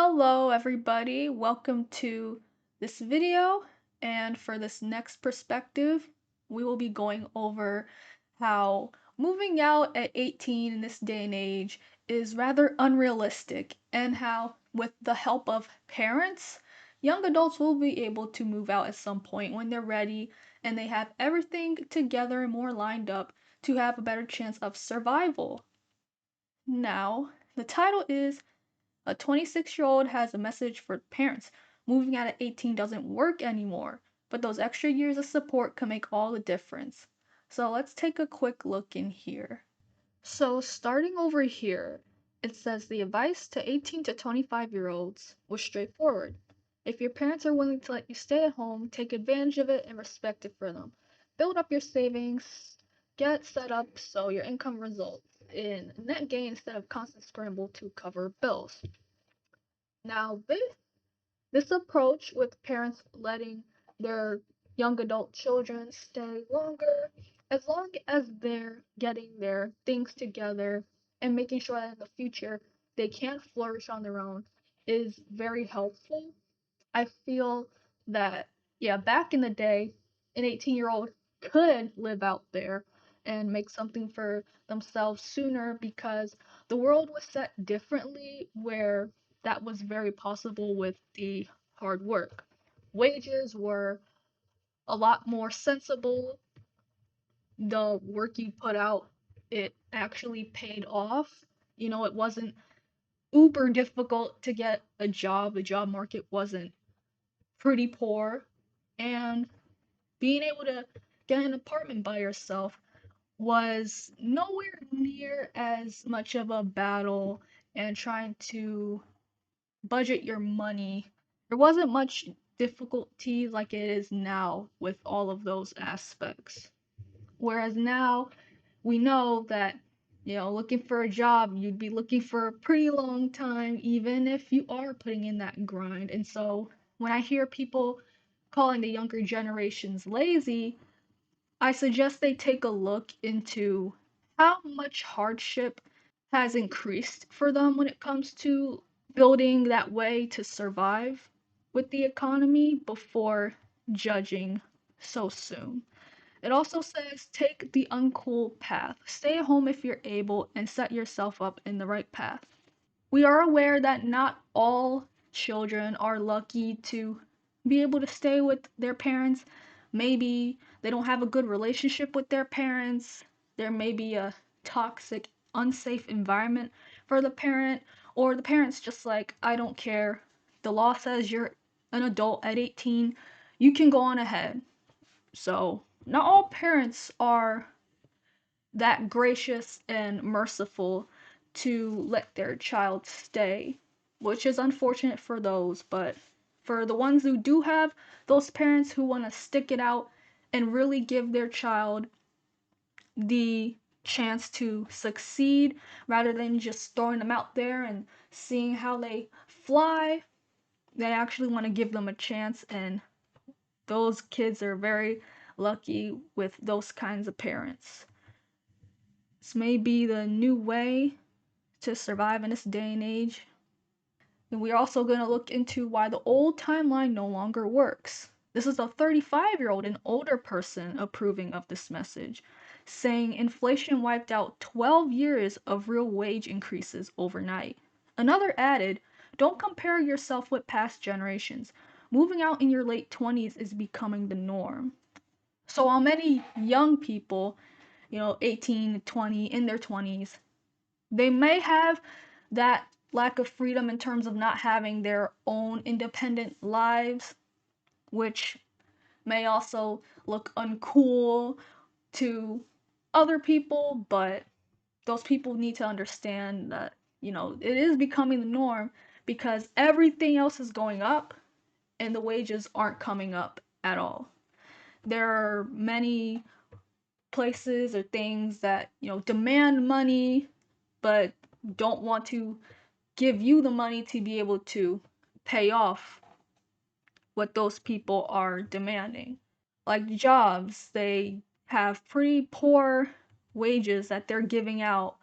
Hello everybody, welcome to this video, and for this next perspective, we will be going over how moving out at 18 in this day and age is rather unrealistic, and how with the help of parents, young adults will be able to move out at some point when they're ready and they have everything together and more lined up to have a better chance of survival. Now, the title is a 26-year-old has a message for parents. Moving out at 18 doesn't work anymore, but those extra years of support can make all the difference. So let's take a quick look in here. So starting over here, it says the advice to 18 to 25-year-olds was straightforward. If your parents are willing to let you stay at home, take advantage of it and respect it for them. Build up your savings, get set up so your income results in net gain instead of constant scramble to cover bills. Now, this approach with parents letting their young adult children stay longer, as long as they're getting their things together and making sure that in the future they can flourish on their own, is very helpful. I feel that, yeah, back in the day, an 18-year-old could live out there and make something for themselves sooner because the world was set differently where that was very possible with the hard work. Wages were a lot more sensible. The work you put out, it actually paid off. It wasn't uber difficult to get a job. The job market wasn't pretty poor, and being able to get an apartment by yourself was nowhere near as much of a battle, and trying to budget your money, there wasn't much difficulty like it is now with all of those aspects. Whereas now we know that, looking for a job, you'd be looking for a pretty long time, even if you are putting in that grind. And so when I hear people calling the younger generations lazy, I suggest they take a look into how much hardship has increased for them when it comes to building that way to survive with the economy before judging so soon. It also says take the uncool path. Stay at home if you're able and set yourself up in the right path. We are aware that not all children are lucky to be able to stay with their parents. Maybe they don't have a good relationship with their parents. There may be a toxic, unsafe environment for the parent, or the parent's just like, I don't care. The law says you're an adult at 18. You can go on ahead. So, not all parents are that gracious and merciful to let their child stay, which is unfortunate for those, but for the ones who do have those parents who want to stick it out and really give their child the chance to succeed rather than just throwing them out there and seeing how they fly, they actually want to give them a chance, and those kids are very lucky with those kinds of parents. This may be the new way to survive in this day and age. And we're also going to look into why the old timeline no longer works. This is a 35-year-old, an older person, approving of this message, saying inflation wiped out 12 years of real wage increases overnight. Another added, don't compare yourself with past generations. Moving out in your late 20s is becoming the norm. So while many young people, 18, 20, in their 20s, they may have that lack of freedom in terms of not having their own independent lives, which may also look uncool to other people, but those people need to understand that, it is becoming the norm because everything else is going up and the wages aren't coming up at all. There are many places or things that, demand money but don't want to give you the money to be able to pay off what those people are demanding. Like jobs, they have pretty poor wages that they're giving out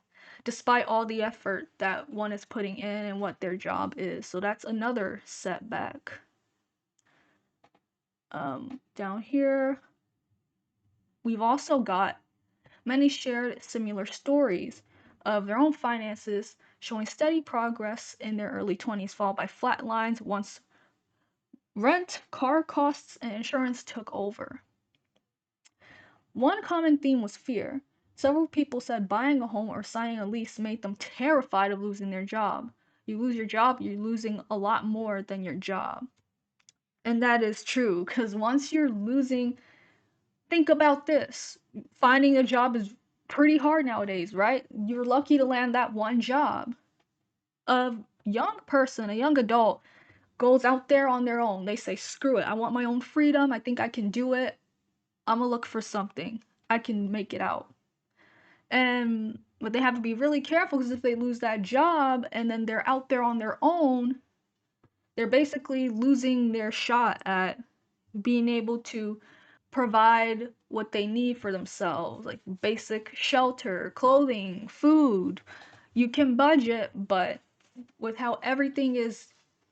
despite all the effort that one is putting in and what their job is. So that's another setback. Down here, we've also got many shared similar stories of their own finances, showing steady progress in their early 20s, followed by flat lines once rent, car costs, and insurance took over. One common theme was fear. Several people said buying a home or signing a lease made them terrified of losing their job. You lose your job, you're losing a lot more than your job. And that is true, because once you're losing, think about this. Finding a job is pretty hard nowadays, right? You're lucky to land that one job. A young person, a young adult, goes out there on their own. They say, screw it, I want my own freedom. I think I can do it. I'm gonna look for something. I can make it out. But they have to be really careful because if they lose that job and then they're out there on their own, they're basically losing their shot at being able to provide what they need for themselves, like basic shelter, clothing, food. You can budget, but with how everything is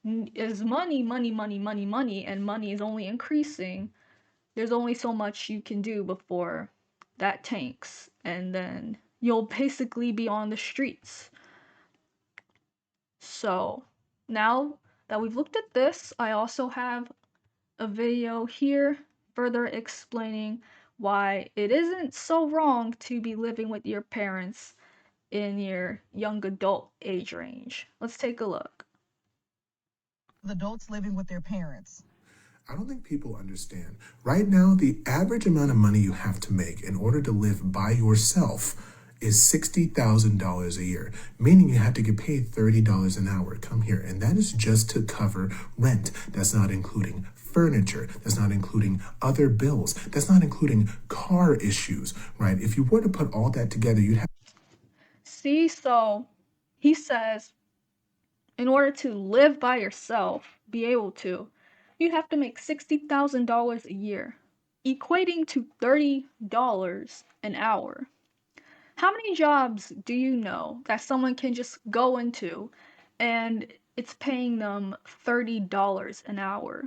money, money, money, money, money, and money is only increasing, there's only so much you can do before that tanks, and then you'll basically be on the streets. So now that we've looked at this, I also have a video here further explaining why it isn't so wrong to be living with your parents in your young adult age range. Let's take a look. Adults living with their parents. I don't think people understand. Right now, the average amount of money you have to make in order to live by yourself is $60,000 a year, meaning you have to get paid $30 an hour. Come here. And that is just to cover rent. That's not including furniture. That's not including other bills. That's not including car issues, right? If you were to put all that together, you'd have. See, so he says, in order to live by yourself, be able to, you'd have to make $60,000 a year, equating to $30 an hour. How many jobs do you know that someone can just go into and it's paying them $30 an hour?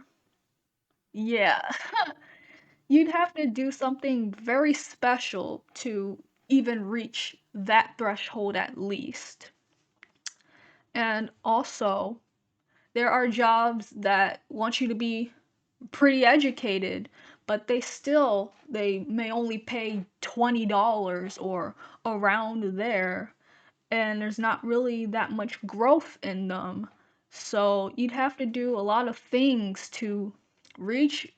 Yeah, you'd have to do something very special to even reach that threshold at least. And also, there are jobs that want you to be pretty educated, but they may only pay $20 or around there, and there's not really that much growth in them. So you'd have to do a lot of things to reach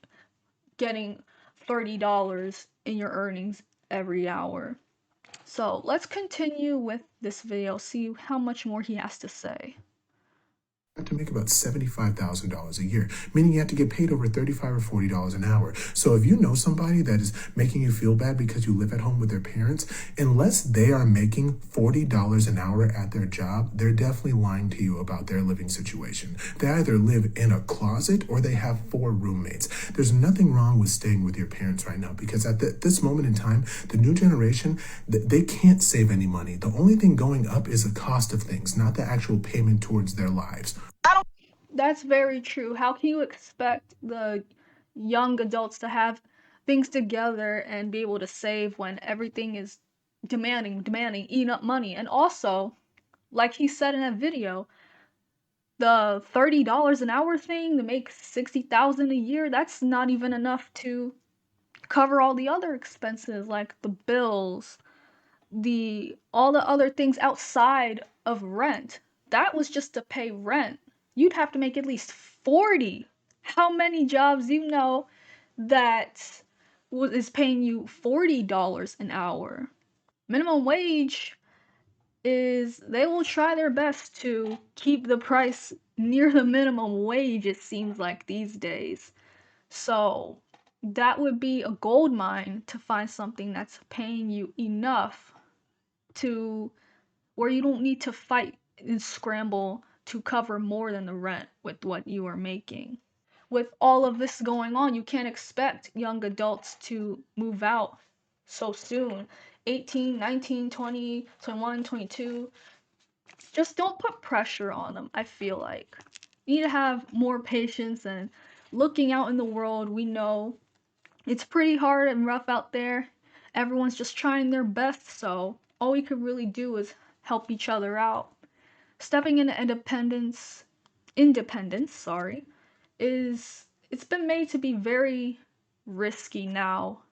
getting $30 in your earnings every hour. So let's continue with this video, see how much more he has to say. To make about $75,000 a year, meaning you have to get paid over $35 or $40 an hour. So if you know somebody that is making you feel bad because you live at home with their parents, unless they are making $40 an hour at their job, they're definitely lying to you about their living situation. They either live in a closet or they have 4 roommates. There's nothing wrong with staying with your parents right now because at this moment in time, the new generation, they can't save any money. The only thing going up is the cost of things, not the actual payment towards their lives. That's very true. How can you expect the young adults to have things together and be able to save when everything is demanding, eating up money? And also, like he said in that video, the $30 an hour thing to make 60,000 a year, that's not even enough to cover all the other expenses like the bills, all the other things outside of rent. That was just to pay rent. You'd have to make at least 40. How many jobs do you know that is paying you $40 an hour? Minimum wage they will try their best to keep the price near the minimum wage, it seems like these days. So that would be a gold mine to find something that's paying you enough to where you don't need to fight and scramble to cover more than the rent with what you are making. With all of this going on, you can't expect young adults to move out so soon. 18, 19, 20, 21, 22. Just don't put pressure on them, I feel like. You need to have more patience and looking out in the world. We know it's pretty hard and rough out there. Everyone's just trying their best, so all we could really do is help each other out. Stepping into independence, sorry, it's been made to be very risky now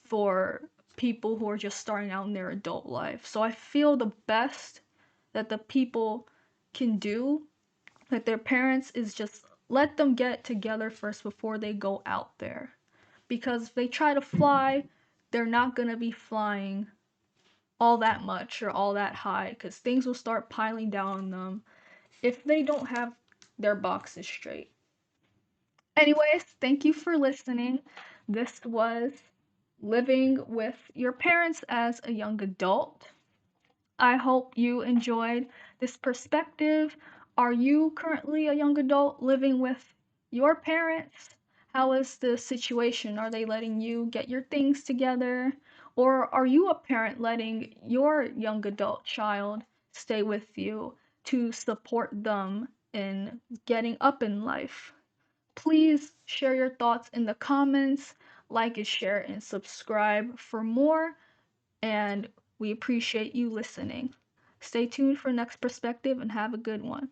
for people who are just starting out in their adult life. So I feel the best that the people can do, like their parents, is just let them get together first before they go out there. Because if they try to fly, they're not going to be flying all that much or all that high because things will start piling down on them if they don't have their boxes straight. Anyways, thank you for listening. This was living with your parents as a young adult. I hope you enjoyed this perspective. Are you currently a young adult living with your parents? How is the situation? Are they letting you get your things together? Or are you a parent letting your young adult child stay with you to support them in getting up in life? Please share your thoughts in the comments, like and share and subscribe for more, and we appreciate you listening. Stay tuned for next perspective and have a good one.